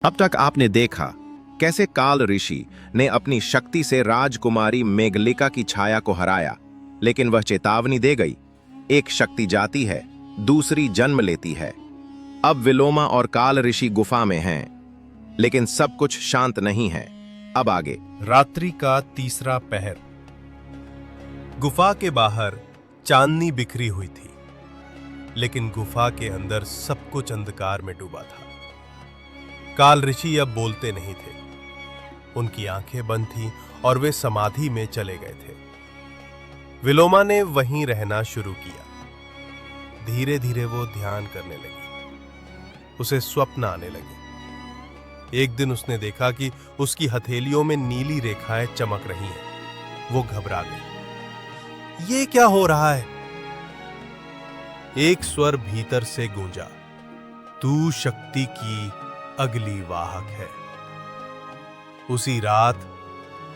अब तक आपने देखा कैसे काल ऋषि ने अपनी शक्ति से राजकुमारी मेघलिका की छाया को हराया, लेकिन वह चेतावनी दे गई, एक शक्ति जाती है, दूसरी जन्म लेती है। अब विलोमा और काल ऋषि गुफा में हैं, लेकिन सब कुछ शांत नहीं है। अब आगे। रात्रि का तीसरा पहर। गुफा के बाहर चांदनी बिखरी हुई थी, लेकिन गुफा के अंदर सब कुछ अंधकार में डूबा था। काल ऋषि अब बोलते नहीं थे, उनकी आंखें बंद थीं और वे समाधि में चले गए थे। विलोमा ने वहीं रहना शुरू किया। धीरे धीरे वो ध्यान करने लगी। उसे स्वप्न आने लगे। एक दिन उसने देखा कि उसकी हथेलियों में नीली रेखाएं चमक रही हैं। वो घबरा गई। ये क्या हो रहा है? एक स्वर भीतर से गूंजा, तू शक्ति की अगली वाहक है। उसी रात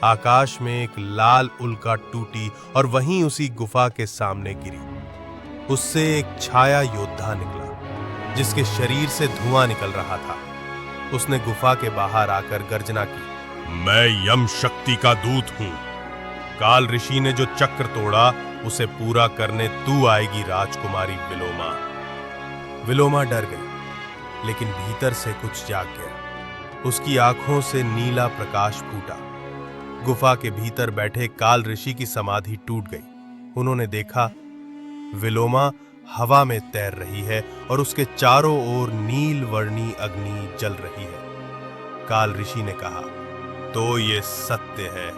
आकाश में एक लाल उल्का टूटी और वहीं उसी गुफा के सामने गिरी। उससे एक छाया योद्धा निकला, जिसके शरीर से धुआं निकल रहा था। उसने गुफा के बाहर आकर गर्जना की, मैं यम शक्ति का दूत हूं। काल ऋषि ने जो चक्र तोड़ा, उसे पूरा करने तू आएगी राजकुमारी विलोमा। विलोमा डर गई, लेकिन भीतर से कुछ जाग गया। उसकी आंखों से नीला प्रकाश फूटा। गुफा के भीतर बैठे काल ऋषि की समाधि टूट गई। उन्होंने देखा, विलोमा हवा में तैर रही है और उसके चारों ओर नील वर्णी अग्नि जल रही है। काल ऋषि ने कहा, तो ये सत्य है।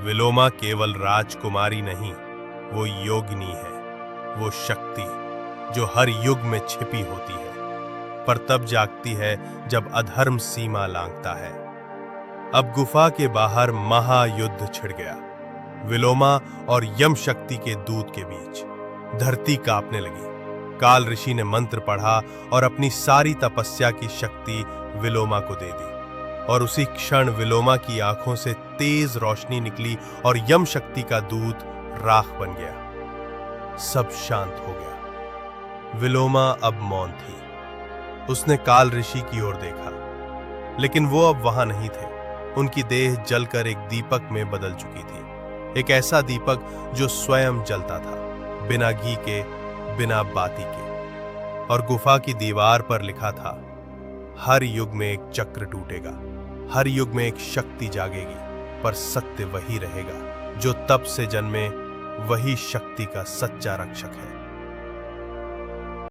विलोमा केवल राजकुमारी नहीं, वो योगिनी है। वो शक्ति जो हर युग में छिपी होती है, पर तब जागती है जब अधर्म सीमा लांघता है। अब गुफा के बाहर महायुद्ध छिड़ गया, विलोमा और यम शक्ति के दूत के बीच। धरती कांपने लगी। काल ऋषि ने मंत्र पढ़ा और अपनी सारी तपस्या की शक्ति विलोमा को दे दी, और उसी क्षण विलोमा की आंखों से तेज रोशनी निकली और यम शक्ति का दूत राख बन गया। सब शांत हो गया। विलोमा अब मौन थी। उसने काल ऋषि की ओर देखा, लेकिन वो अब वहां नहीं थे। उनकी देह जलकर एक दीपक में बदल चुकी थी, एक ऐसा दीपक जो स्वयं जलता था, बिना घी के, बिना बाती के। और गुफा की दीवार पर लिखा था, हर युग में एक चक्र टूटेगा, हर युग में एक शक्ति जागेगी, पर सत्य वही रहेगा। जो तप से जन्मे, वही शक्ति का सच्चा रक्षक है।